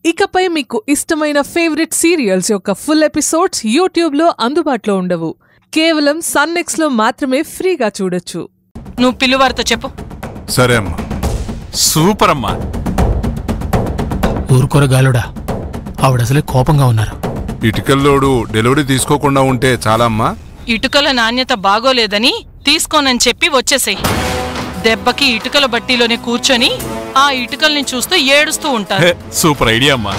ఇకపై మీకు ఇష్టమైన ఫేవరెట్ సీరియల్స్ యొక్క ఫుల్ ఎపిసోడ్స్ యూట్యూబ్లో అందుబాటులో ఉండవు. కేవలం సన్నెక్స్లో మాత్రమే ఫ్రీగా చూడొచ్చు. నువ్వు పిలువారితో చెప్పు. సరే అమ్మా. సూపర్ అమ్మా. ఊరుకొరగాలుడా, ఆవిడసలే కోపంగా ఉన్నారు. ఇటుకల్లోడు డెలివరీ తీసుకోకుండా ఉంటే చాలా అమ్మా. ఇటుకల నాణ్యత బాగోలేదని తీసుకోనని చెప్పి వచ్చేసేయ్. దెబ్బకి ఇటుకల బట్టీలోనే కూర్చొని ఆ ఇటుకల్ని చూస్తూ ఏడుస్తూ ఉంటారు. సూపర్ ఐడియా అమ్మా.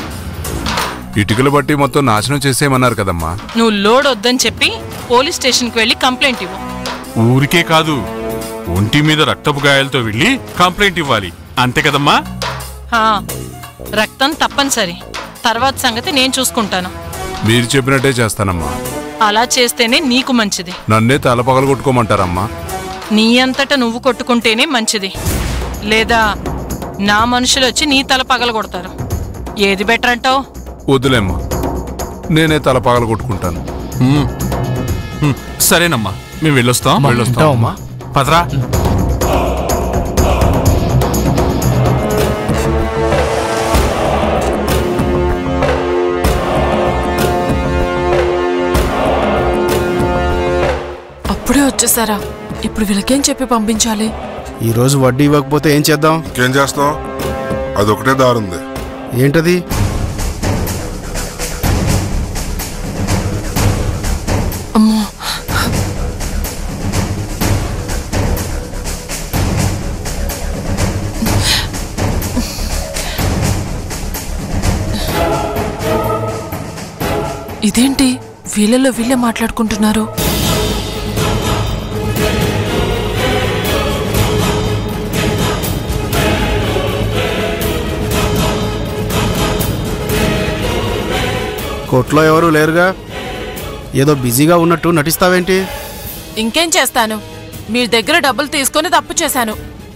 ఇటుకల బట్టి మొత్తం నాశనం చేసేయమన్నారు కదమ్మా. నువ్వు లోడ్ వద్దని చెప్పి పోలీస్ స్టేషన్కి వెళ్ళి కంప్లైంట్ ఇవ్వు. ఊరికే కాదు, ఒంటి మీద రక్తపు గాయాలతో వెళ్ళి కంప్లైంట్ ఇవ్వాలి, అంతే కదమ్మా? రక్తం తప్పనిసరి, తర్వాత సంగతి నేను చూసుకుంటాను. మీరు చెప్పినట్టే చేస్తానమ్మా. అలా చేస్తేనే నీకు మంచిది. నన్నే తల పగలు కొట్టుకోమంటారమ్మా? నీ అంతటా నువ్వు కొట్టుకుంటేనే మంచిది, లేదా నా మనుషులు వచ్చి నీ తల పగల కొడతారు. ఏది బెటర్ అంటావు? వద్దులేమ్మా, నేనే తల పగలు కొట్టుకుంటాను. సరేనమ్మా, మేము వెళ్ళొస్తాం. పదరా. అప్పుడే వచ్చేసారా? ఇప్పుడు వీళ్ళకేం చెప్పి పంపించాలి? ఈరోజు వడ్డీ ఇవ్వకపోతే ఏం చేద్దాం? ఇంకేం చేస్తాం, అదొకటే దారుంది. ఏంటది? అమ్మో, ఇదేంటి వీళ్ళలో వీళ్ళే మాట్లాడుకుంటున్నారు? కోట్లో ఎవరు లేరుగా, ఏదో బిజీగా ఉన్నట్టు నటిస్తావేంటి? ఇంకేం చేస్తాను, మీ దగ్గర డబ్బులు తీసుకొని తప్పు చేశాను.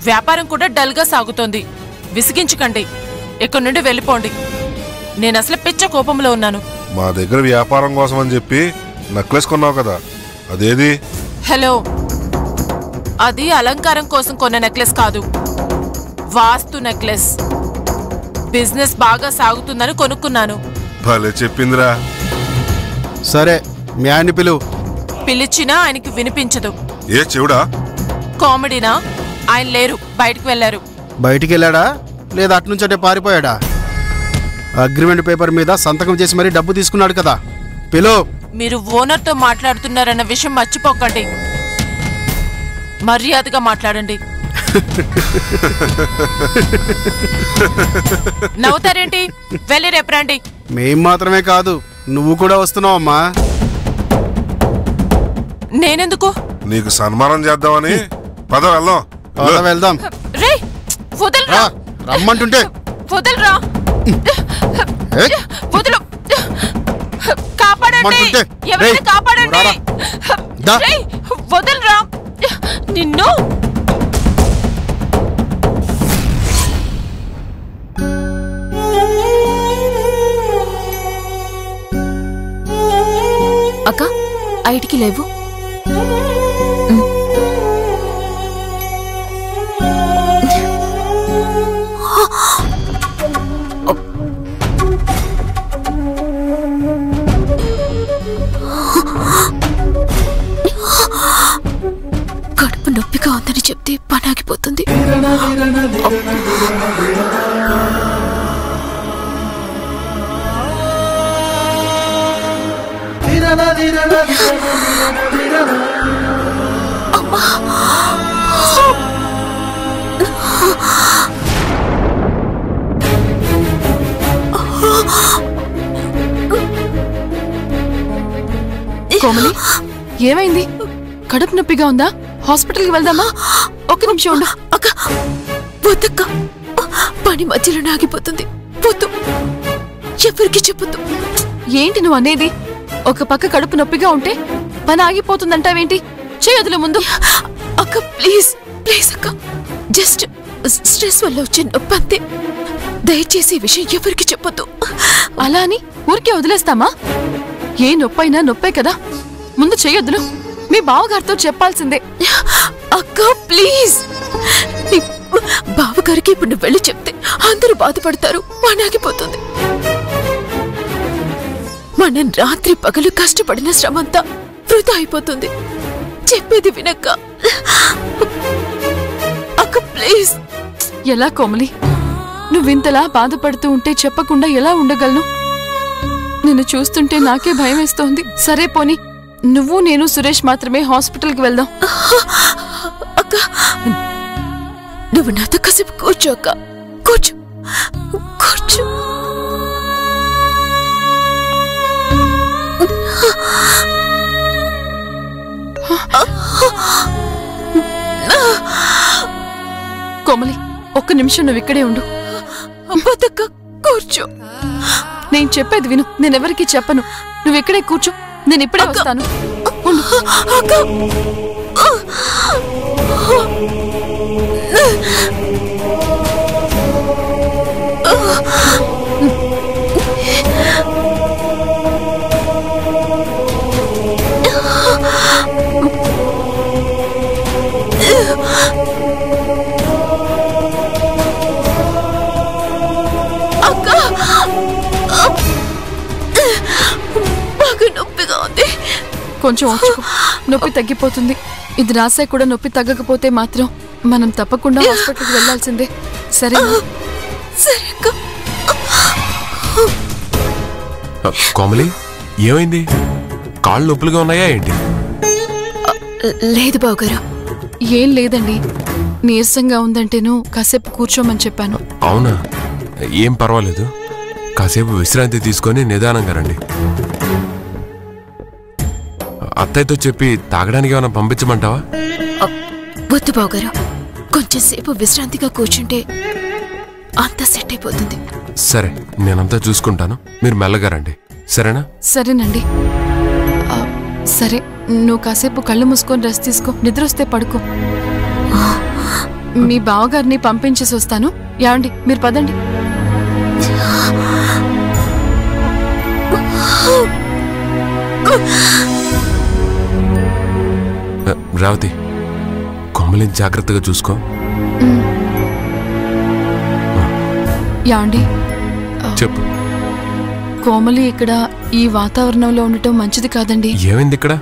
వ్యాపారం కూడా డల్గా సాగుతోంది. విసిగించకండి, ఇక్కడి నుండి వెళ్ళిపోండి. నేను అసలు పిచ్చ కోపంలో ఉన్నాను. మా దగ్గర వ్యాపారం కోసం అని చెప్పి నెక్లెస్ కొన్నావు కదా, అదేది? హలో, అది అలంకారం కోసం కొన్న నెక్లెస్ కాదు, వాస్తు నెక్లెస్. బిజినెస్ బాగా సాగుతుందని కొనుక్కున్నాను. భలే చెప్పిందిరా. సరే, మీ ఆయన్ని పిలువు. పిలిచినా ఆయనకి వినిపించదు. ఏ చెవుడా? కామెడీనా? ఆయన లేరు, బయటకు వెళ్లారు. బయటికి వెళ్ళాడా లేదా అట్నుంచి అంటే పారిపోయాడా? అగ్రిమెంట్ పేపర్ మీద సంతకం చేసి మరీ డబ్బు తీసుకున్నాడు కదా, పిలువు. మీరు ఓనర్తో మాట్లాడుతున్నారన్న విషయం మర్చిపోకండి. మర్యాదగా మాట్లాడండి. నవ్వుతారేంటి? వెళ్ళి రేపు రండి. మేం మాత్రమే కాదు, నువ్వు కూడా వస్తున్నావు అమ్మా. నేనెందుకు? నీకు సన్మానం చేద్దామని. పద వెళ్దాం. రే, వదలరా. రమ్మంటుంటే వదలరా. వదలు. కాపాడండి, ఎవరైనా కాపాడండి. వదలరా. నిన్ను అక్క, ఐటికి లేవు. కడుపు నొప్పిగా ఉందని చెప్తే పని ఆగిపోతుంది. కోమలి, ఏమైంది? కడుపు నొప్పిగా ఉందా? హాస్పిటల్కి వెళ్దామా? ఒక్క నిమిషం ఉండు. అక్క, వద్దక్క, పని మధ్యలో ఆగిపోతుంది. వద్దు, ఎవరికి చెప్పొద్దు. ఏంటి నువ్వు అనేది? ఒక పక్క కడుపు నొప్పిగా ఉంటే పని ఆగిపోతుందంటావేంటి? చేయదులు ముందు. అక్క ప్లీజ్ ప్లీజ్ అక్క, జస్ట్ స్ట్రెస్ వల్ల వచ్చే నొప్పి అంతే. దయచేసి ఈ విషయం ఎవరికి చెప్పొద్దు. అలా అని ఊరికే వదిలేస్తామా? ఏ నొప్పైనా నొప్పే కదా, ముందు చేయొద్దులు. మీ బావగారితో చెప్పాల్సిందే. అక్క ప్లీజ్, బావగారికి ఇప్పుడు నువ్వు వెళ్ళి చెప్తే అందరూ బాధపడతారు. పని ఆగిపోతుంది. మనం రాత్రి పగలు కష్టపడిన శ్రమంతా వృధా అయిపోతుంది. చెప్పేది వినక్క. అక్క ప్లీజ్. ఎలా కోమలి, నువ్వింతలా బాధపడుతూ ఉంటే చెప్పకుండా ఎలా ఉండగలను? నిన్ను చూస్తుంటే నాకే భయం వేస్తోంది. సరే పోనీ, నువ్వు నేను సురేష్ మాత్రమే హాస్పిటల్కి వెళ్దాం. అక్క నువ్వు నాతో కాసేపు కూర్చో అక్క. కూర్చో కూర్చో. కోమలి, ఒక్క నిమిషం నువ్వు ఇక్కడే ఉండు. అమ్మదక్క కూర్చో. నేను చెప్పేది విను. నేనెవరికి చెప్పను. నువ్వు ఇక్కడే కూర్చో. నేను ఇప్పుడే వస్తాను. కొంచెం ఓర్చుకో, నొప్పి తగ్గిపోతుంది. ఇది రాసే కూడా నొప్పి తగ్గకపోతే మాత్రం మనం తప్పకుండా హాస్పిటల్కి వెళ్లాల్సిందే. సరే కోమలి, ఏమైంది? కాళ్ళు నొప్పులుగా ఉన్నాయా ఏంటి? లేదు బావగారు. ఏం లేదండి, నీరసంగా ఉందంటేను కాసేపు కూర్చోమని చెప్పాను. అవునా? ఏం పర్వాలేదు. కాసేపు విశ్రాంతి తీసుకొని నిదానంగా రండి. అత్తయ్యతో చెప్పి తాగడానికి ఏమైనా పంపించమంటావా? వద్దు బావగారు, కొంచెం సేపు విశ్రాంతిగా కూర్చుంటే అంతా సెట్ అయిపోతుంది. సరే, నేనంతా చూసుకుంటాను. మీరు మెల్లగా రండి, సరేనా? సరేనండి. సరే, నువ్వు కాసేపు కళ్ళు మూసుకొని రెస్ట్ తీసుకో. నిద్ర వస్తే పడుకో. మీ బావగారిని పంపించేసి వస్తాను. యాండి, మీరు పదండి. రావతి, కొమ్మలిని జాగ్రత్తగా చూసుకో. యాండి, చెప్పు. కోమలి ఇక్కడ ఈ వాతావరణంలో ఉండటం మంచిది కాదండి. ఏమైంది ఇక్కడ?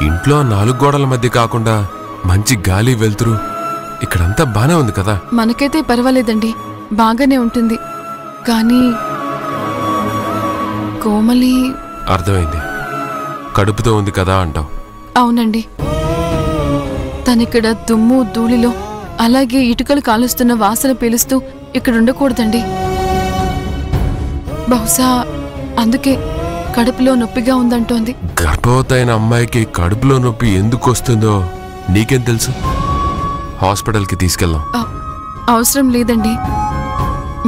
ఇంట్లో 4 గోడల మధ్య కాకుండా మంచి గాలి వెళ్తురు, ఇక్కడంతా బానే ఉంది కదా. మనకైతే పర్వాలేదండి, బాగానే ఉంటుంది. కానీ కోమలి... అర్థమైంది. కడుపుతో ఉంది కదా అంటావు. అవునండి, తనిక్కడ దుమ్ము ధూళిలో అలాగే ఇటుకలు కాలుస్తున్న వాసన పీలుస్తూ ఇక్కడ ఉండకూడదండి. బహుశా అందుకే కడుపులో నొప్పిగా ఉందంటోంది. గర్భవతైన అమ్మాయికి కడుపులో నొప్పి ఎందుకు వస్తుందో నీకేం తెలుసు? హాస్పిటల్కి తీసుకెళ్దాం. అవసరం లేదండి.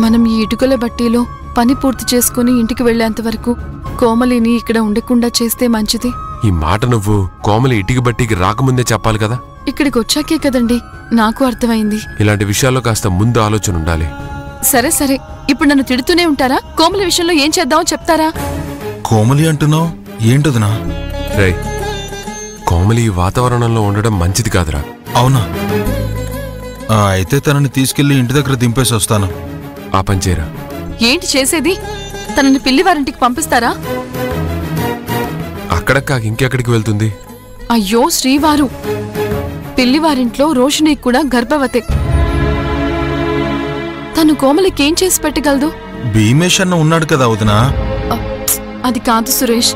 మనం ఈ ఇటుకల బట్టీలో పని పూర్తి చేసుకుని ఇంటికి వెళ్లేంత వరకు కోమలిని ఇక్కడ ఉండకుండా చేస్తే మంచిది. ఈ మాట నువ్వు కోమలి ఇటుక బట్టికి రాకముందే చెప్పాలి కదా. ఇక్కడికి వచ్చాకే కదండి నాకు అర్థమైంది. ఇలాంటి విషయాల్లో కాస్త ముందు ఆలోచన ఉండాలి. సరే సరే, ఇప్పుడు నన్ను తిడుతూనే ఉంటారా? కోమలి విషయంలో ఏం చేద్దామో చెప్తారా? కోమలి అంటున్నావు ఏంటదనా? రేయ్, కోమలి ఈ వాతావరణంలో ఉండడం మంచిది కాదురా. అవునా? అయితే తనని తీసుకెళ్లి ఇంటి దగ్గర దింపేసి వస్తాను. ఆ పని చేయరా. ఏంటి చేసేది? తనని పిల్లివారింటికి పంపిస్తారా? అక్కడక్క ఇంకెక్కడికి వెళ్తుంది? అయ్యో శ్రీవారు, పిల్లివారింట్లో రోషిణి కూడా గర్భవతే. తను కోమలికేం చేసి పెట్టగలదు? భీమేష్ అన్న ఉన్నాడు కదా వదినా. అది కాదు సురేష్,